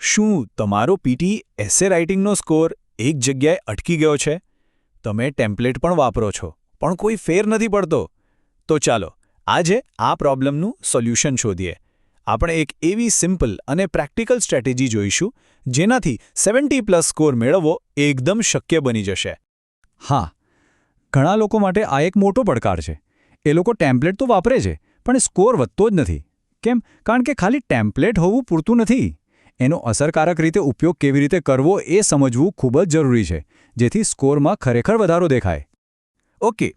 શું તમારો પીટી એસે રાઇટિંગનો સ્કોર એક જગ્યાએ અટકી ગયો છે? તમે ટેમ્પલેટ પણ વાપરો છો, પણ કોઈ ફેર નથી પડતો? તો ચાલો, આજે આ પ્રોબ્લેમનું સોલ્યુશન શોધીએ. આપણે એક એવી સિમ્પલ અને પ્રેક્ટિકલ સ્ટ્રેટેજી જોઈશું, જેનાથી 70+ સ્કોર મેળવવો એકદમ શક્ય બની જશે. હા, ઘણા લોકો માટે આ એક મોટો પડકાર છે. એ લોકો ટેમ્પલેટ તો વાપરે છે, પણ સ્કોર વધતો જ નથી. કેમ? કારણ કે ખાલી ટેમ્પલેટ હોવું પૂરતું નથી. એનો અસરકારક રીતે ઉપયોગ કેવી રીતે કરવો એ સમજવું ખૂબ જ જરૂરી છે, જેથી સ્કોરમાં ખરેખર વધારો દેખાય. ઓકે,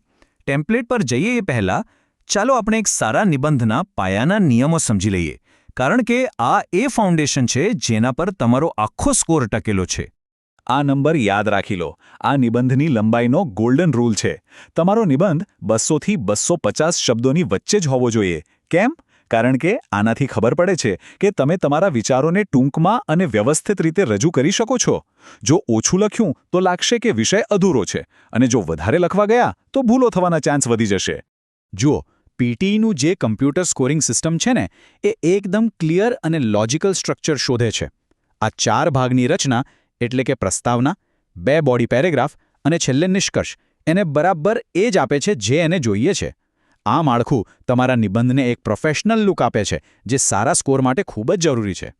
ટેમ્પલેટ પર જઈએ એ પહેલાં ચાલો આપણે એક સારા નિબંધના પાયાના નિયમો સમજી લઈએ, કારણ કે આ એ ફાઉન્ડેશન છે જેના પર તમારો આખો સ્કોર ટકેલો છે. આ નંબર યાદ રાખી લો. આ નિબંધની લંબાઈનો ગોલ્ડન રૂલ છે. તમારો નિબંધ 200થી 250 શબ્દોની વચ્ચે જ હોવો જોઈએ. કેમ? કારણ કે આનાથી ખબર પડે છે કે તમે તમારા વિચારોને ટૂંકમાં અને વ્યવસ્થિત રીતે રજૂ કરી શકો છો. જો ઓછું લખ્યું તો લાગશે કે વિષય અધૂરો છે, અને જો વધારે લખવા ગયા તો ભૂલો થવાના ચાન્સ વધી જશે. જુઓ, પીટીઈનું જે કમ્પ્યુટર સ્કોરિંગ સિસ્ટમ છે ને, એ એકદમ ક્લિયર અને લોજિકલ સ્ટ્રક્ચર શોધે છે. આ 4 ભાગની રચના એટલે કે પ્રસ્તાવના, 2 બોડી પેરેગ્રાફ અને છેલ્લે નિષ્કર્ષ એને બરાબર એ જ આપે છે જે એને જોઈએ છે. આ માળખું તમારા નિબંધને એક પ્રોફેશનલ લુક આપે છે, જે સારા સ્કોર માટે ખૂબ જ જરૂરી છે.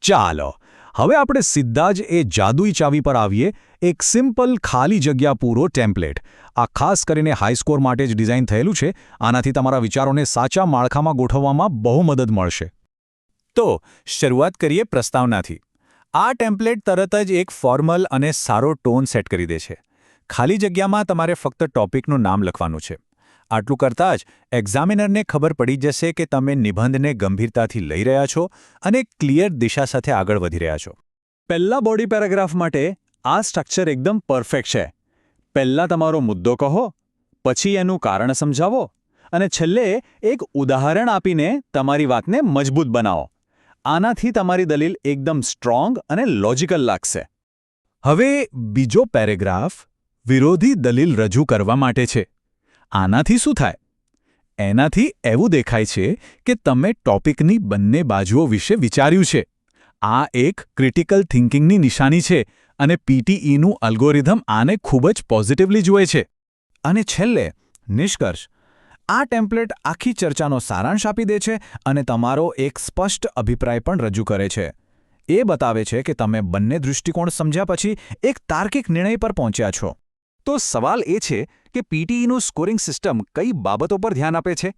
ચાલો, હવે આપણે સીધા જ એ જાદુઈ ચાવી પર આવીએ, એક સિમ્પલ ખાલી જગ્યા પૂરો ટેમ્પલેટ. આ ખાસ કરીને હાઈ સ્કોર માટે જ ડિઝાઇન થયેલું છે. આનાથી તમારા વિચારોને સાચા માળખામાં ગોઠવવામાં બહુ મદદ મળશે. તો શરૂઆત કરીએ પ્રસ્તાવનાથી. આ ટેમ્પલેટ તરત જ એક ફોર્મલ અને સારો ટોન સેટ કરી દે છે. ખાલી જગ્યામાં તમારે ફક્ત ટોપિકનું નામ લખવાનું છે. આટલું કરતાં જ એક્ઝામિનરને ખબર પડી જશે કે તમે નિબંધને ગંભીરતાથી લઈ રહ્યા છો અને ક્લિયર દિશા સાથે આગળ વધી રહ્યા છો. પહેલા બોડી પેરેગ્રાફ માટે આ સ્ટ્રક્ચર એકદમ પરફેક્ટ છે. પહેલા તમારો મુદ્દો કહો, પછી એનું કારણ સમજાવો, અને છેલ્લે એક ઉદાહરણ આપીને તમારી વાતને મજબૂત બનાવો. આનાથી તમારી દલીલ એકદમ સ્ટ્રોંગ અને લોજિકલ લાગશે. હવે બીજો પેરેગ્રાફ વિરોધી દલીલ રજૂ કરવા માટે છે. આનાથી શું થાય? એનાથી એવું દેખાય છે કે તમે ટોપિકની બંને બાજુઓ વિશે વિચાર્યું છે. આ એક ક્રિટિકલ થિંકિંગની નિશાની છે, અને પીટીઈનું અલ્ગોરિધમ આને ખૂબ જ પોઝિટિવલી જુએ છે. અને છેલ્લે નિષ્કર્ષ. આ ટેમ્પલેટ આખી ચર્ચાનો સારાંશ આપી દે છે અને તમારો એક સ્પષ્ટ અભિપ્રાય પણ રજૂ કરે છે. એ બતાવે છે કે તમે બંને દૃષ્ટિકોણ સમજ્યા પછી એક તાર્કિક નિર્ણય પર પહોંચ્યા છો. તો સવાલ એ છે કે પીટીઈનું સ્કોરિંગ સિસ્ટમ કઈ બાબતો પર ધ્યાન આપે છે?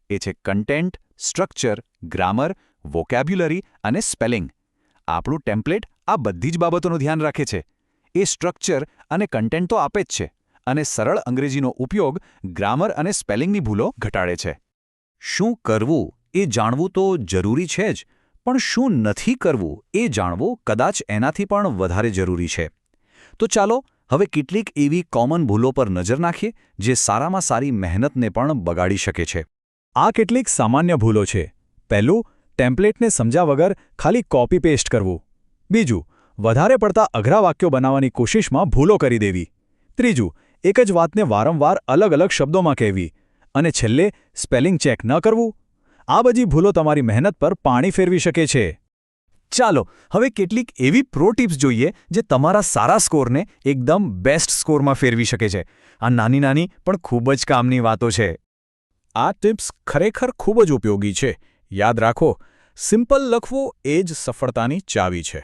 એ છે કન્ટેન્ટ, સ્ટ્રક્ચર, ગ્રામર, વોકેબ્યુલરી અને સ્પેલિંગ. આપણું ટેમ્પલેટ આ બધી જ બાબતોનું ધ્યાન રાખે છે. એ સ્ટ્રક્ચર અને કન્ટેન્ટ તો આપે જ છે, અને સરળ અંગ્રેજીનો ઉપયોગ ગ્રામર અને સ્પેલિંગની ભૂલો ઘટાડે છે. શું કરવું એ જાણવું તો જરૂરી છે જ, પણ શું નથી કરવું એ જાણવું કદાચ એનાથી પણ વધારે જરૂરી છે. તો ચાલો હવે કેટલીક એવી કોમન ભૂલો પર નજર નાખીએ, જે સારામાં સારી મહેનતને પણ બગાડી શકે છે. આ કેટલીક સામાન્ય ભૂલો છે. પહેલું, ટેમ્પલેટને સમજ્યા વગર ખાલી કોપી પેસ્ટ કરવું. બીજું, વધારે પડતા અઘરા વાક્યો બનાવવાની કોશિશમાં ભૂલો કરી દેવી. ત્રીજું, એક જ વાતને વારંવાર અલગ અલગ શબ્દોમાં કહેવી. અને છેલ્લે, સ્પેલિંગ ચેક ન કરવું. આ બધી ભૂલો તમારી મહેનત પર પાણી ફેરવી શકે છે. ચાલો હવે કેટલીક એવી પ્રો ટિપ્સ જોઈએ જે તમારા સારા સ્કોરને એકદમ બેસ્ટ સ્કોરમાં ફેરવી શકે છે. આ નાની નાની પણ ખૂબ જ કામની વાતો છે. આ ટિપ્સ ખરેખર ખૂબ જ ઉપયોગી છે. યાદ રાખો, સિમ્પલ લખવું એ જ સફળતાની ચાવી છે.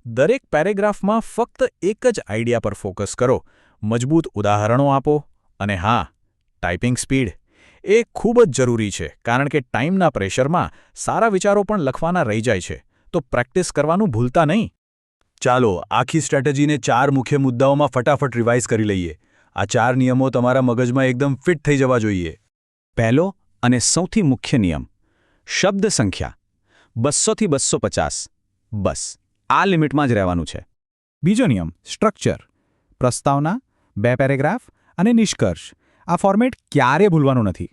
દરેક પેરેગ્રાફમાં ફક્ત એક જ આઈડિયા પર ફોકસ કરો, મજબૂત ઉદાહરણો આપો, અને હા, ટાઈપિંગ સ્પીડ એ ખૂબ જ જરૂરી છે, કારણ કે ટાઈમના પ્રેશરમાં સારા વિચારો પણ લખવાના રહી જાય છે. તો પ્રેક્ટિસ કરવાનું ભૂલતા નહીં. ચાલો આખી સ્ટ્રેટેજીને 4 મુખ્ય મુદ્દાઓમાં ફટાફટ રિવાઇઝ કરી લઈએ. આ 4 નિયમો તમારા મગજમાં એકદમ ફિટ થઈ જવા જોઈએ. પહેલો અને સૌથી મુખ્ય નિયમ: શબ્દ સંખ્યા 200થી 250. બસ આ લિમિટમાં જ રહેવાનું છે. બીજો નિયમ: સ્ટ્રક્ચર, પ્રસ્તાવના, 2 પેરેગ્રાફ અને નિષ્કર્ષ. આ ફોર્મેટ ક્યારેય ભૂલવાનું નથી.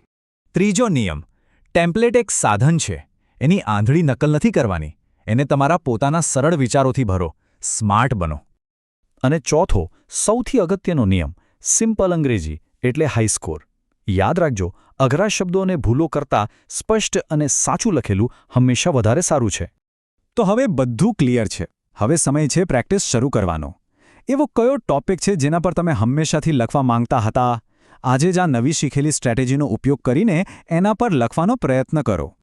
ત્રીજો નિયમ: ટેમ્પલેટ એક સાધન છે, એની આંધળી નકલ નથી કરવાની. એને તમારા પોતાના સરળ વિચારોથી ભરો, સ્માર્ટ બનો. અને ચોથો, સૌથી અગત્યનો નિયમ: સિમ્પલ અંગ્રેજી એટલે હાઈ સ્કોર. યાદ રાખજો, અઘરા શબ્દો અને ભૂલો કરતાં સ્પષ્ટ અને સાચું લખેલું હંમેશા વધારે સારું છે. તો હવે બધું ક્લિયર છે. હવે સમય છે પ્રેક્ટિસ શરૂ કરવાનો. એવો કયો ટોપિક છે જેના પર તમે હંમેશાથી લખવા માંગતા હતા? આજે જ આ નવી શીખેલી સ્ટ્રેટેજીનો ઉપયોગ કરીને એના પર લખવાનો પ્રયત્ન કરો.